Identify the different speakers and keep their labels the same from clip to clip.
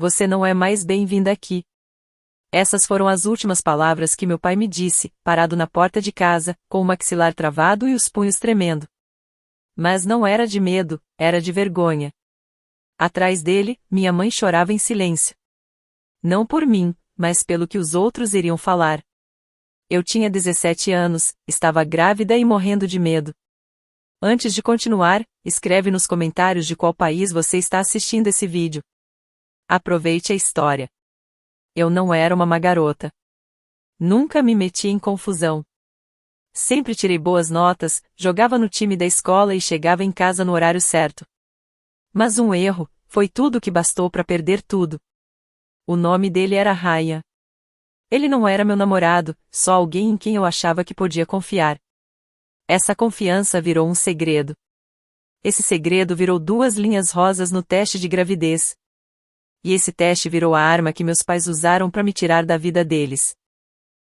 Speaker 1: Você não é mais bem-vinda aqui. Essas foram as últimas palavras que meu pai me disse, parado na porta de casa, com o maxilar travado e os punhos tremendo. Mas não era de medo, era de vergonha. Atrás dele, minha mãe chorava em silêncio. Não por mim, mas pelo que os outros iriam falar. Eu tinha 17 anos, estava grávida e morrendo de medo. Antes de continuar, escreve nos comentários de qual país você está assistindo esse vídeo. Aproveite a história. Eu não era uma má garota. Nunca me meti em confusão. Sempre tirei boas notas, jogava no time da escola e chegava em casa no horário certo. Mas um erro, foi tudo que bastou para perder tudo. O nome dele era Ryan. Ele não era meu namorado, só alguém em quem eu achava que podia confiar. Essa confiança virou um segredo. Esse segredo virou 2 linhas rosas no teste de gravidez. E esse teste virou a arma que meus pais usaram para me tirar da vida deles.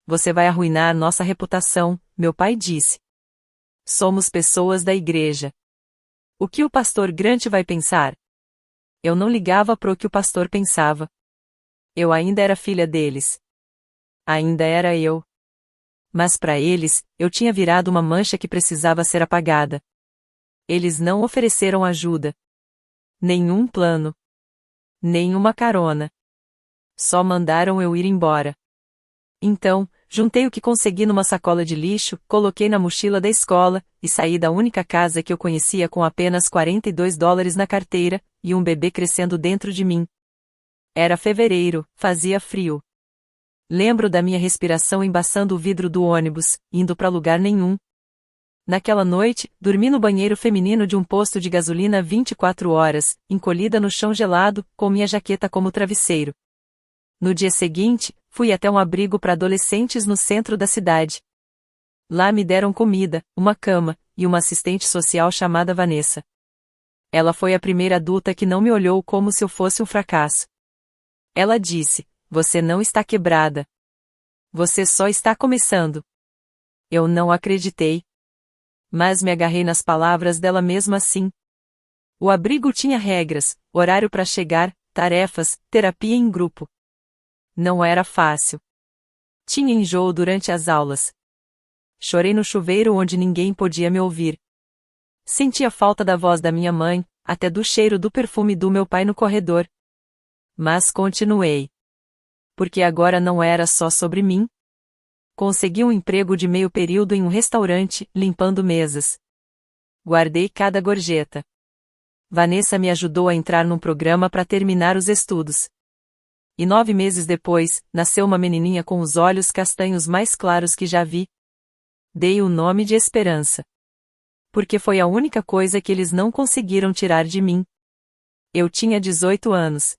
Speaker 1: Você vai arruinar nossa reputação, meu pai disse. Somos pessoas da igreja. O que o pastor Grant vai pensar? Eu não ligava pro que o pastor pensava. Eu ainda era filha deles. Ainda era eu. Mas para eles, eu tinha virado uma mancha que precisava ser apagada. Eles não ofereceram ajuda. Nenhum plano. Nenhuma carona. Só mandaram eu ir embora. Então, juntei o que consegui numa sacola de lixo, coloquei na mochila da escola, e saí da única casa que eu conhecia com apenas $42 na carteira, e um bebê crescendo dentro de mim. Era fevereiro, fazia frio. Lembro da minha respiração embaçando o vidro do ônibus, indo para lugar nenhum. Naquela noite, dormi no banheiro feminino de um posto de gasolina 24 horas, encolhida no chão gelado, com minha jaqueta como travesseiro. No dia seguinte, fui até um abrigo para adolescentes no centro da cidade. Lá me deram comida, uma cama, e uma assistente social chamada Vanessa. Ela foi a primeira adulta que não me olhou como se eu fosse um fracasso. Ela disse: "Você não está quebrada. Você só está começando." Eu não acreditei. Mas me agarrei nas palavras dela mesmo assim. O abrigo tinha regras, horário para chegar, tarefas, terapia em grupo. Não era fácil. Tinha enjoo durante as aulas. Chorei no chuveiro onde ninguém podia me ouvir. Senti a falta da voz da minha mãe, até do cheiro do perfume do meu pai no corredor. Mas continuei. Porque agora não era só sobre mim. Consegui um emprego de meio período em um restaurante, limpando mesas. Guardei cada gorjeta. Vanessa me ajudou a entrar num programa para terminar os estudos. E 9 meses depois, nasceu uma menininha com os olhos castanhos mais claros que já vi. Dei o nome de Esperança. Porque foi a única coisa que eles não conseguiram tirar de mim. Eu tinha 18 anos.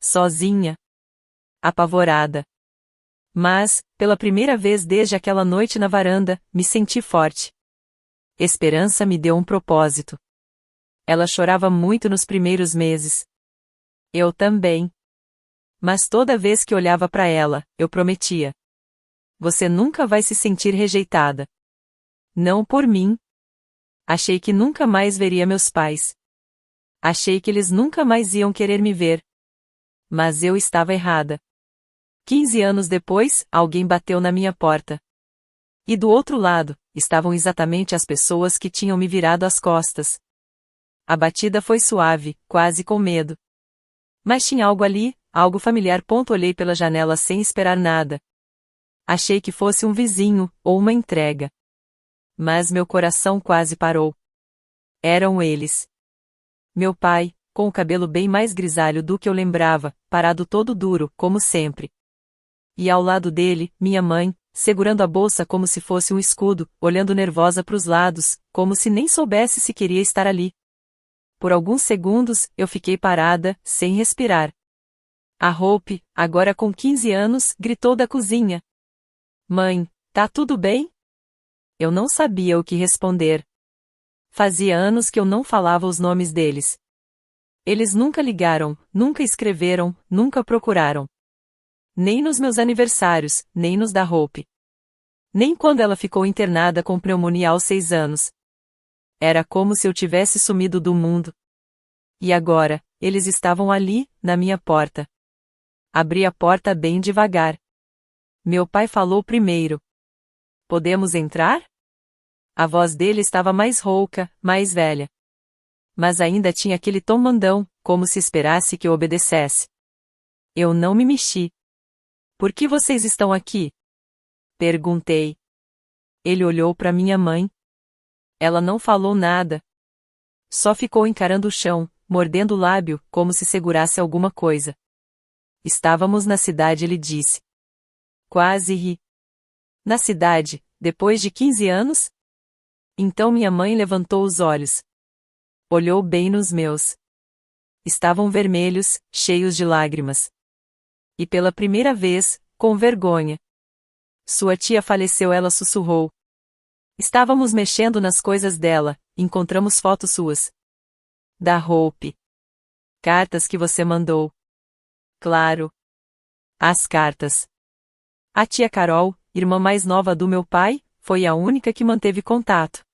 Speaker 1: Sozinha. Apavorada. Mas, pela primeira vez desde aquela noite na varanda, me senti forte. Esperança me deu um propósito. Ela chorava muito nos primeiros meses. Eu também. Mas toda vez que olhava para ela, eu prometia: "Você nunca vai se sentir rejeitada." Não por mim. Achei que nunca mais veria meus pais. Achei que eles nunca mais iam querer me ver. Mas eu estava errada. 15 anos depois, alguém bateu na minha porta. E do outro lado, estavam exatamente as pessoas que tinham me virado as costas. A batida foi suave, quase com medo. Mas tinha algo ali, algo familiar. Olhei pela janela sem esperar nada. Achei que fosse um vizinho, ou uma entrega. Mas meu coração quase parou. Eram eles. Meu pai, com o cabelo bem mais grisalho do que eu lembrava, parado todo duro, como sempre. E ao lado dele, minha mãe, segurando a bolsa como se fosse um escudo, olhando nervosa para os lados, como se nem soubesse se queria estar ali. Por alguns segundos, eu fiquei parada, sem respirar. A Hope, agora com 15 anos, gritou da cozinha: "Mãe, tá tudo bem?" Eu não sabia o que responder. Fazia anos que eu não falava os nomes deles. Eles nunca ligaram, nunca escreveram, nunca procuraram. Nem nos meus aniversários, nem nos da Hope. Nem quando ela ficou internada com pneumonia aos 6 anos. Era como se eu tivesse sumido do mundo. E agora, eles estavam ali, na minha porta. Abri a porta bem devagar. Meu pai falou primeiro. Podemos entrar? A voz dele estava mais rouca, mais velha. Mas ainda tinha aquele tom mandão, como se esperasse que eu obedecesse. Eu não me mexi. Por que vocês estão aqui? Perguntei. Ele olhou para minha mãe. Ela não falou nada. Só ficou encarando o chão, mordendo o lábio, como se segurasse alguma coisa. Estávamos na cidade, ele disse. Quase ri. Na cidade, depois de 15 anos? Então minha mãe levantou os olhos. Olhou bem nos meus. Estavam vermelhos, cheios de lágrimas. E pela primeira vez, com vergonha. Sua tia faleceu, ela sussurrou. Estávamos mexendo nas coisas dela, encontramos fotos suas. Da Hope. Cartas que você mandou. Claro. As cartas. A tia Carol, irmã mais nova do meu pai, foi a única que manteve contato.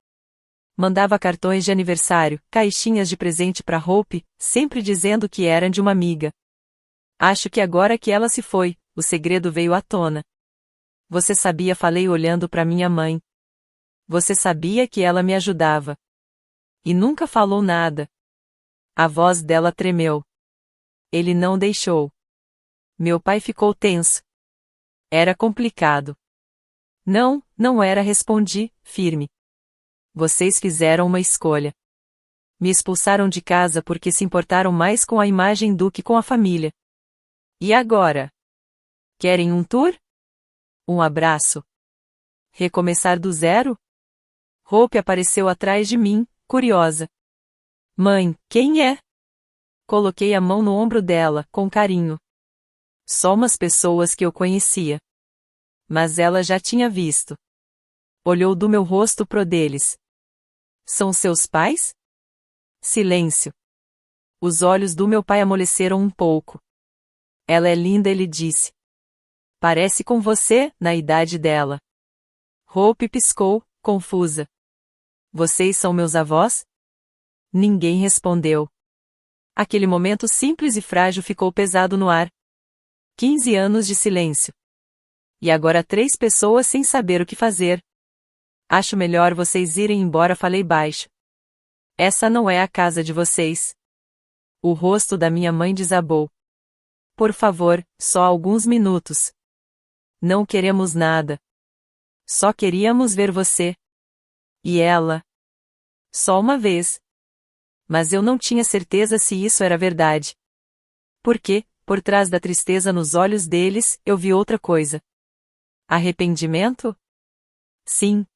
Speaker 1: Mandava cartões de aniversário, caixinhas de presente para Hope, sempre dizendo que eram de uma amiga. Acho que agora que ela se foi, o segredo veio à tona. Você sabia, falei olhando para minha mãe. Você sabia que ela me ajudava. E nunca falou nada. A voz dela tremeu. Ele não deixou. Meu pai ficou tenso. Era complicado. Não, não era, respondi, firme. Vocês fizeram uma escolha. Me expulsaram de casa porque se importaram mais com a imagem do que com a família. E agora? Querem um tour? Um abraço? Recomeçar do zero? Hope apareceu atrás de mim, curiosa. Mãe, quem é? Coloquei a mão no ombro dela, com carinho. Só umas pessoas que eu conhecia. Mas ela já tinha visto. Olhou do meu rosto pro deles. São seus pais? Silêncio. Os olhos do meu pai amoleceram um pouco. Ela é linda, ele disse. Parece com você, na idade dela. Hope piscou, confusa. Vocês são meus avós? Ninguém respondeu. Aquele momento simples e frágil ficou pesado no ar. 15 anos de silêncio. E agora 3 pessoas sem saber o que fazer. Acho melhor vocês irem embora, falei baixo. Essa não é a casa de vocês. O rosto da minha mãe desabou. Por favor, só alguns minutos. Não queremos nada. Só queríamos ver você. E ela. Só uma vez. Mas eu não tinha certeza se isso era verdade. Porque, por trás da tristeza nos olhos deles, eu vi outra coisa. Arrependimento? Sim.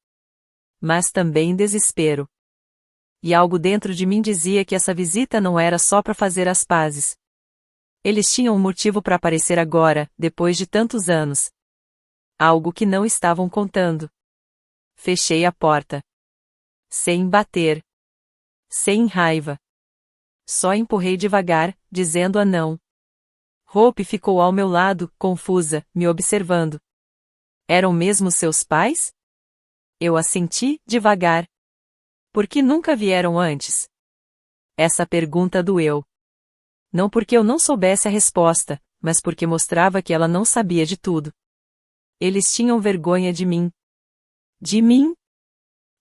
Speaker 1: Mas também desespero. E algo dentro de mim dizia que essa visita não era só para fazer as pazes. Eles tinham um motivo para aparecer agora, depois de tantos anos. Algo que não estavam contando. Fechei a porta. Sem bater. Sem raiva. Só empurrei devagar, dizendo a não. Hope ficou ao meu lado, confusa, me observando. Eram mesmo seus pais? Eu assenti, devagar. Por que nunca vieram antes? Essa pergunta doeu. Não porque eu não soubesse a resposta, mas porque mostrava que ela não sabia de tudo. Eles tinham vergonha de mim. De mim?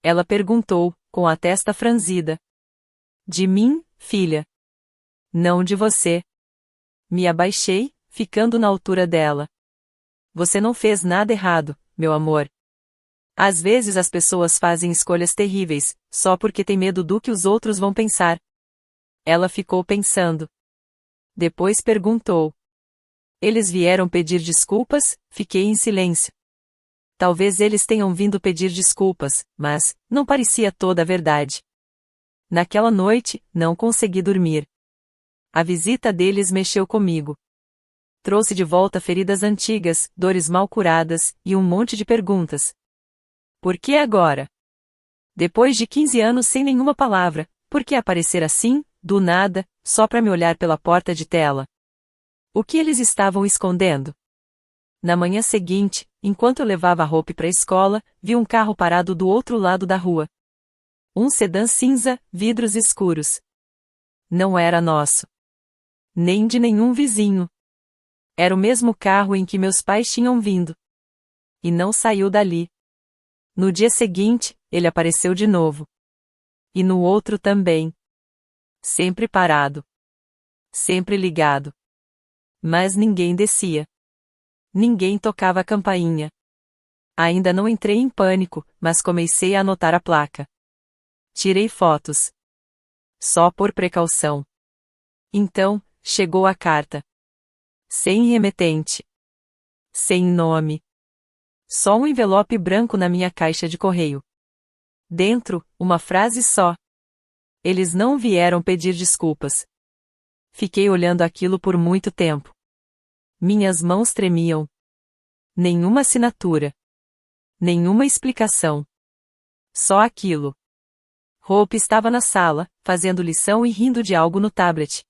Speaker 1: Ela perguntou, com a testa franzida. De mim, filha. Não de você. Me abaixei, ficando na altura dela. Você não fez nada errado, meu amor. Às vezes as pessoas fazem escolhas terríveis, só porque têm medo do que os outros vão pensar. Ela ficou pensando. Depois perguntou. Eles vieram pedir desculpas? Fiquei em silêncio. Talvez eles tenham vindo pedir desculpas, mas não parecia toda a verdade. Naquela noite, não consegui dormir. A visita deles mexeu comigo. Trouxe de volta feridas antigas, dores mal curadas, e um monte de perguntas. Por que agora? Depois de 15 anos sem nenhuma palavra, por que aparecer assim, do nada, só para me olhar pela porta de tela? O que eles estavam escondendo? Na manhã seguinte, enquanto eu levava a Hope para a escola, vi um carro parado do outro lado da rua. Um sedã cinza, vidros escuros. Não era nosso. nem de nenhum vizinho. Era o mesmo carro em que meus pais tinham vindo. E não saiu dali. No dia seguinte, ele apareceu de novo. E no outro também. Sempre parado. Sempre ligado. Mas ninguém descia. Ninguém tocava a campainha. Ainda não entrei em pânico, mas comecei a anotar a placa. Tirei fotos. Só por precaução. Então, chegou a carta. Sem remetente. Sem nome. Só um envelope branco na minha caixa de correio. Dentro, uma frase só. Eles não vieram pedir desculpas. Fiquei olhando aquilo por muito tempo. Minhas mãos tremiam. Nenhuma assinatura. Nenhuma explicação. Só aquilo. Hope estava na sala, fazendo lição e rindo de algo no tablet.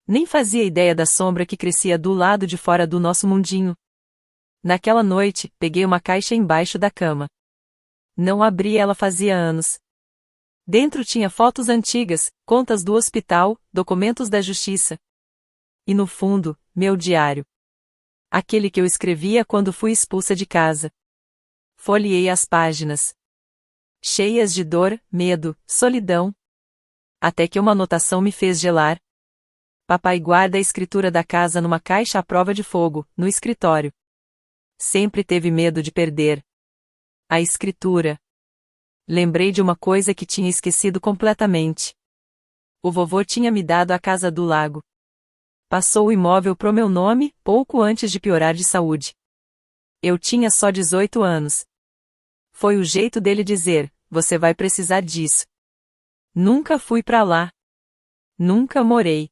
Speaker 1: Nem fazia ideia da sombra que crescia do lado de fora do nosso mundinho. Naquela noite, peguei uma caixa embaixo da cama. Não abri ela fazia anos. Dentro tinha fotos antigas, contas do hospital, documentos da justiça. E no fundo, meu diário. Aquele que eu escrevia quando fui expulsa de casa. Folheei as páginas. Cheias de dor, medo, solidão. Até que uma anotação me fez gelar. Papai guarda a escritura da casa numa caixa à prova de fogo, no escritório. Sempre teve medo de perder. A escritura. Lembrei de uma coisa que tinha esquecido completamente. O vovô tinha me dado a casa do lago. Passou o imóvel pro meu nome, pouco antes de piorar de saúde. Eu tinha só 18 anos. Foi o jeito dele dizer, você vai precisar disso. Nunca fui pra lá. Nunca morei.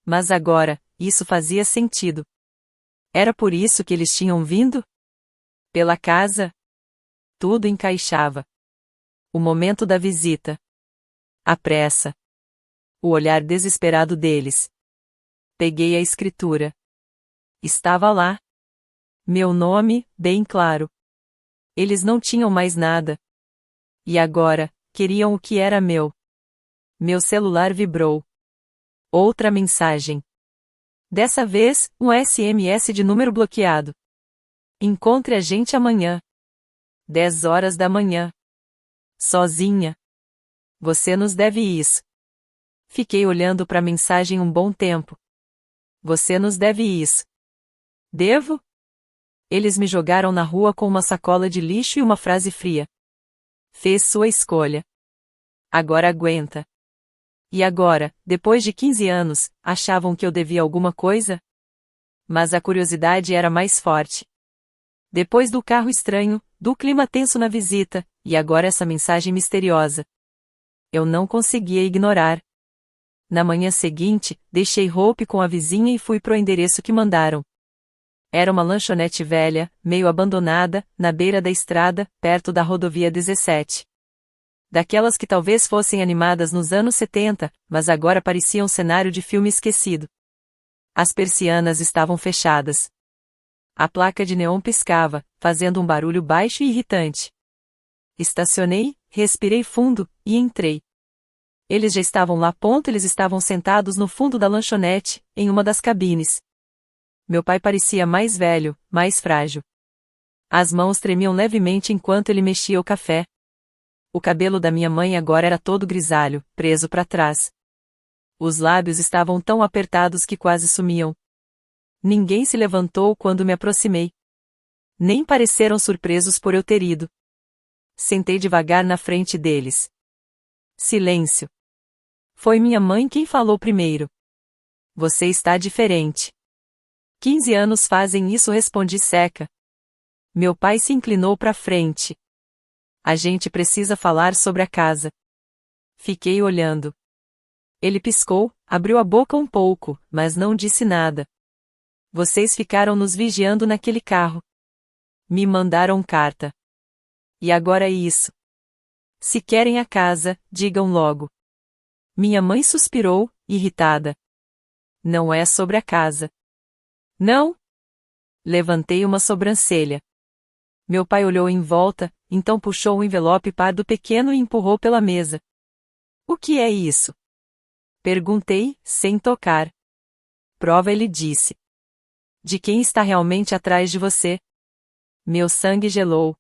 Speaker 1: Mas agora, isso fazia sentido. Era por isso que eles tinham vindo? Pela casa? Tudo encaixava. O momento da visita. A pressa. O olhar desesperado deles. Peguei a escritura. Estava lá. Meu nome, bem claro. Eles não tinham mais nada. E agora, queriam o que era meu. Meu celular vibrou. Outra mensagem. Dessa vez, um SMS de número bloqueado. Encontre a gente amanhã. 10 horas da manhã. Sozinha. Você nos deve isso. Fiquei olhando para a mensagem um bom tempo. Você nos deve isso. Devo? Eles me jogaram na rua com uma sacola de lixo e uma frase fria. Fez sua escolha. Agora aguenta. E agora, depois de 15 anos, achavam que eu devia alguma coisa? Mas a curiosidade era mais forte. Depois do carro estranho, do clima tenso na visita, e agora essa mensagem misteriosa. Eu não conseguia ignorar. Na manhã seguinte, deixei Hope com a vizinha e fui pro endereço que mandaram. Era uma lanchonete velha, meio abandonada, na beira da estrada, perto da rodovia 17. Daquelas que talvez fossem animadas nos anos 70, mas agora pareciam um cenário de filme esquecido. As persianas estavam fechadas. A placa de neon piscava, fazendo um barulho baixo e irritante. Estacionei, respirei fundo, e entrei. Eles já estavam lá. Eles estavam sentados no fundo da lanchonete, em uma das cabines. Meu pai parecia mais velho, mais frágil. As mãos tremiam levemente enquanto ele mexia o café. O cabelo da minha mãe agora era todo grisalho, preso para trás. Os lábios estavam tão apertados que quase sumiam. Ninguém se levantou quando me aproximei. Nem pareceram surpresos por eu ter ido. Sentei devagar na frente deles. Silêncio. Foi minha mãe quem falou primeiro. Você está diferente. 15 anos fazem isso, respondi seca. Meu pai se inclinou para frente. A gente precisa falar sobre a casa. Fiquei olhando. Ele piscou, abriu a boca um pouco, mas não disse nada. Vocês ficaram nos vigiando naquele carro. Me mandaram carta. E agora é isso. Se querem a casa, digam logo. Minha mãe suspirou, irritada. Não é sobre a casa. Não? Levantei uma sobrancelha. Meu pai olhou em volta, então puxou um envelope pardo pequeno e empurrou pela mesa. O que é isso? Perguntei, sem tocar. prova ele disse. De quem está realmente atrás de você? Meu sangue gelou.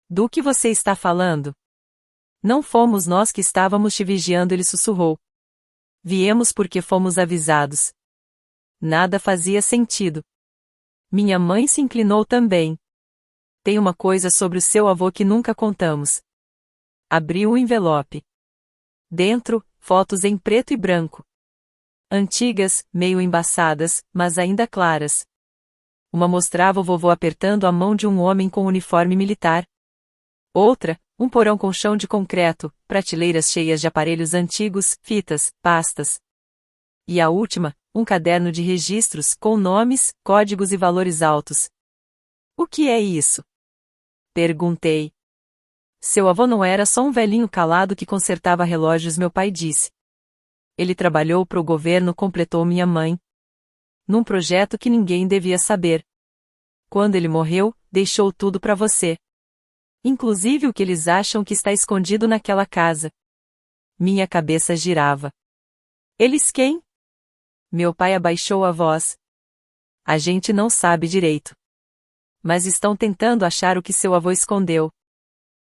Speaker 1: Do que você está falando? Não fomos nós que estávamos te vigiando, ele sussurrou. Viemos porque fomos avisados. Nada fazia sentido. Minha mãe se inclinou também. Tem uma coisa sobre o seu avô que nunca contamos. Abriu o envelope. Dentro, fotos em preto e branco. Antigas, meio embaçadas, mas ainda claras. Uma mostrava o vovô apertando a mão de um homem com uniforme militar. Outra, um porão com chão de concreto, prateleiras cheias de aparelhos antigos, fitas, pastas. E a última, um caderno de registros com nomes, códigos e valores altos. O que é isso? Perguntei. Seu avô não era só um velhinho calado que consertava relógios, meu pai disse. Ele trabalhou para o governo, completou minha mãe. Num projeto que ninguém devia saber. Quando ele morreu, deixou tudo para você. Inclusive o que eles acham que está escondido naquela casa. Minha cabeça girava. Eles quem? Meu pai abaixou a voz. A gente não sabe direito. Mas estão tentando achar o que seu avô escondeu.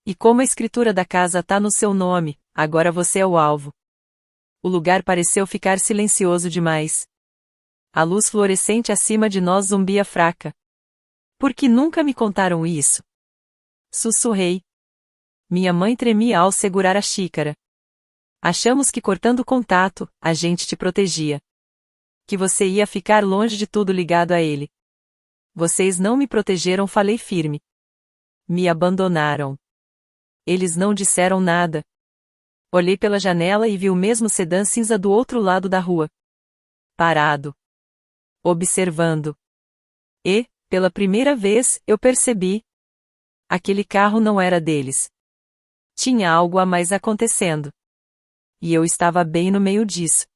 Speaker 1: E como a escritura da casa tá no seu nome, agora você é o alvo. O lugar pareceu ficar silencioso demais. A luz fluorescente acima de nós zumbia fraca. Por que nunca me contaram isso? Sussurrei. Minha mãe tremia ao segurar a xícara. Achamos que cortando contato, a gente te protegia. Que você ia ficar longe de tudo ligado a ele. Vocês não me protegeram, falei firme. Me abandonaram. Eles não disseram nada. Olhei pela janela e vi o mesmo sedã cinza do outro lado da rua. Parado. Observando. E, pela primeira vez, eu percebi. Aquele carro não era deles. Tinha algo a mais acontecendo. E eu estava bem no meio disso.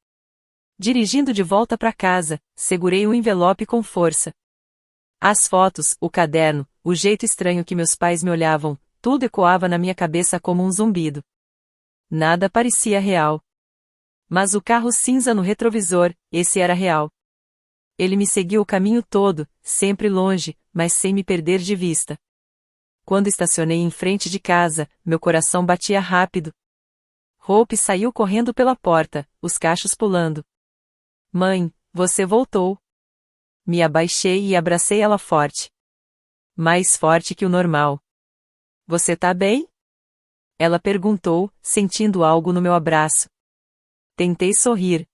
Speaker 1: Dirigindo de volta para casa, segurei o envelope com força. As fotos, o caderno, o jeito estranho que meus pais me olhavam, tudo ecoava na minha cabeça como um zumbido. Nada parecia real. Mas o carro cinza no retrovisor, esse era real. Ele me seguiu o caminho todo, sempre longe, mas sem me perder de vista. Quando estacionei em frente de casa, meu coração batia rápido. Hope saiu correndo pela porta, os cachos pulando. Mãe, você voltou. Me abaixei e abracei ela forte. Mais forte que o normal. Você tá bem? Ela perguntou, sentindo algo no meu abraço. Tentei sorrir.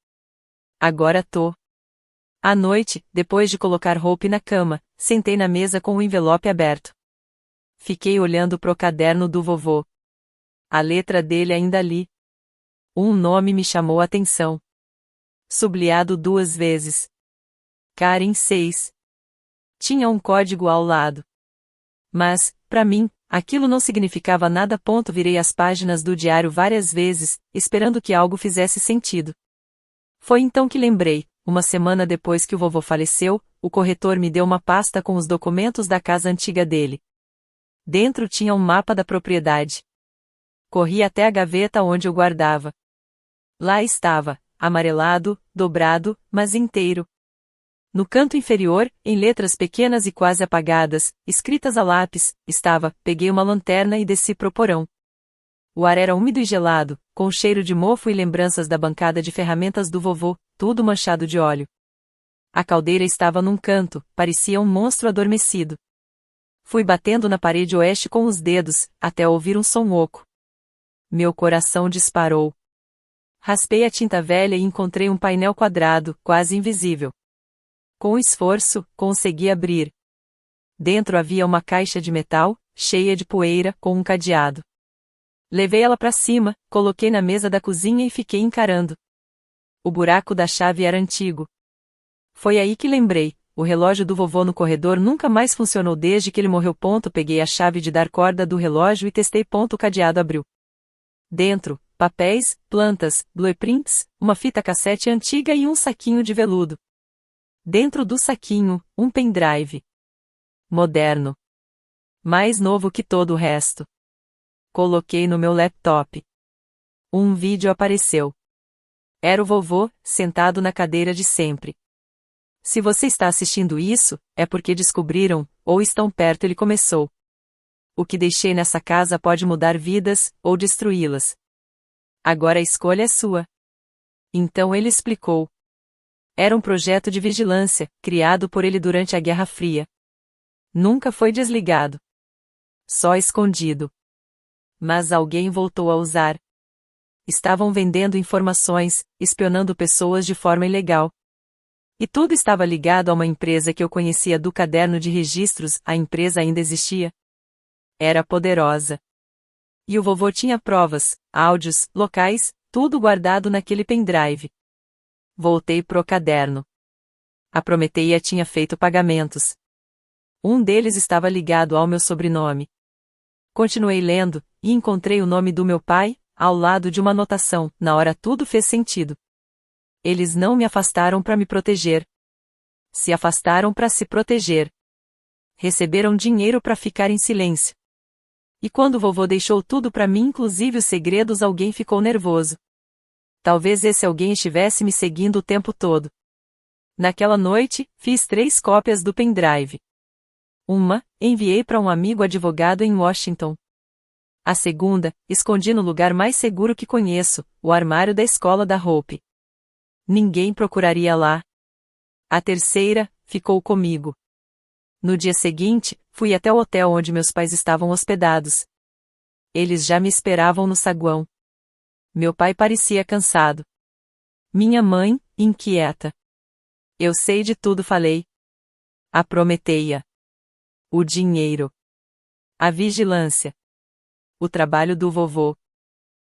Speaker 1: Agora tô. À noite, depois de colocar Hope na cama, sentei na mesa com o envelope aberto. Fiquei olhando pro caderno do vovô. A letra dele ainda li. Um nome me chamou a atenção. Sublinhado 2 vezes. Karen 6. Tinha um código ao lado. Mas, para mim, aquilo não significava nada. Virei as páginas do diário várias vezes, esperando que algo fizesse sentido. Foi então que lembrei, uma semana depois que o vovô faleceu, o corretor me deu uma pasta com os documentos da casa antiga dele. Dentro tinha um mapa da propriedade. Corri até a gaveta onde o guardava. Lá estava, amarelado, dobrado, mas inteiro. No canto inferior, em letras pequenas e quase apagadas, escritas a lápis, estava: peguei uma lanterna e desci pro porão. O ar era úmido e gelado, com cheiro de mofo e lembranças da bancada de ferramentas do vovô, tudo manchado de óleo. A caldeira estava num canto, parecia um monstro adormecido. Fui batendo na parede oeste com os dedos, até ouvir um som oco. Meu coração disparou. Raspei a tinta velha e encontrei um painel quadrado, quase invisível. Com esforço, consegui abrir. Dentro havia uma caixa de metal, cheia de poeira, com um cadeado. Levei ela para cima, coloquei na mesa da cozinha e fiquei encarando. O buraco da chave era antigo. Foi aí que lembrei, o relógio do vovô no corredor nunca mais funcionou desde que ele morreu. Peguei a chave de dar corda do relógio e testei. O cadeado abriu. Dentro, papéis, plantas, blueprints, uma fita cassete antiga e um saquinho de veludo. Dentro do saquinho, um pendrive. Moderno. Mais novo que todo o resto. Coloquei no meu laptop. Um vídeo apareceu. Era o vovô, sentado na cadeira de sempre. Se você está assistindo isso, é porque descobriram, ou estão perto. Ele começou. O que deixei nessa casa pode mudar vidas, ou destruí-las. Agora a escolha é sua. Então ele explicou. Era um projeto de vigilância, criado por ele durante a Guerra Fria. Nunca foi desligado. Só escondido. Mas alguém voltou a usar. Estavam vendendo informações, espionando pessoas de forma ilegal. E tudo estava ligado a uma empresa que eu conhecia do caderno de registros. A empresa ainda existia. Era poderosa. E o vovô tinha provas, áudios, locais, tudo guardado naquele pendrive. Voltei pro caderno. A Prometeia tinha feito pagamentos. Um deles estava ligado ao meu sobrenome. Continuei lendo, e encontrei o nome do meu pai, ao lado de uma anotação. Na hora tudo fez sentido. Eles não me afastaram para me proteger. Se afastaram para se proteger. Receberam dinheiro para ficar em silêncio. E quando vovô deixou tudo para mim, inclusive os segredos, alguém ficou nervoso. Talvez esse alguém estivesse me seguindo o tempo todo. Naquela noite, fiz 3 cópias do pendrive. Uma, enviei para um amigo advogado em Washington. A segunda, escondi no lugar mais seguro que conheço, o armário da escola da Hope. Ninguém procuraria lá. A terceira, ficou comigo. No dia seguinte, fui até o hotel onde meus pais estavam hospedados. Eles já me esperavam no saguão. Meu pai parecia cansado. Minha mãe, inquieta. Eu sei de tudo, falei. A Prometeia. O dinheiro. A vigilância. O trabalho do vovô.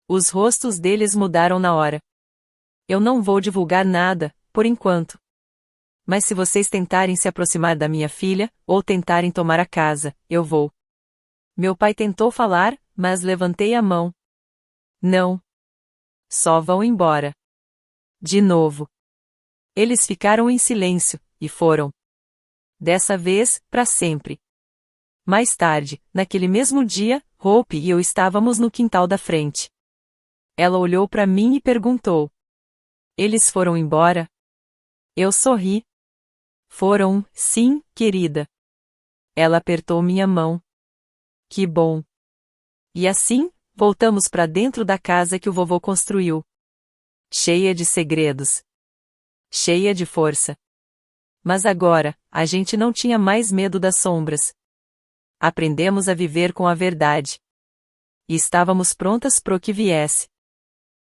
Speaker 1: Os rostos deles mudaram na hora. Eu não vou divulgar nada, por enquanto. Mas se vocês tentarem se aproximar da minha filha, ou tentarem tomar a casa, eu vou. Meu pai tentou falar, mas levantei a mão. Não. Só vão embora. De novo. Eles ficaram em silêncio, e foram. Dessa vez, para sempre. Mais tarde, naquele mesmo dia, Hope e eu estávamos no quintal da frente. Ela olhou para mim e perguntou. Eles foram embora? Eu sorri. Foram, sim, querida. Ela apertou minha mão. Que bom. E assim, voltamos para dentro da casa que o vovô construiu. Cheia de segredos. Cheia de força. Mas agora, a gente não tinha mais medo das sombras. Aprendemos a viver com a verdade. E estávamos prontas pro que viesse.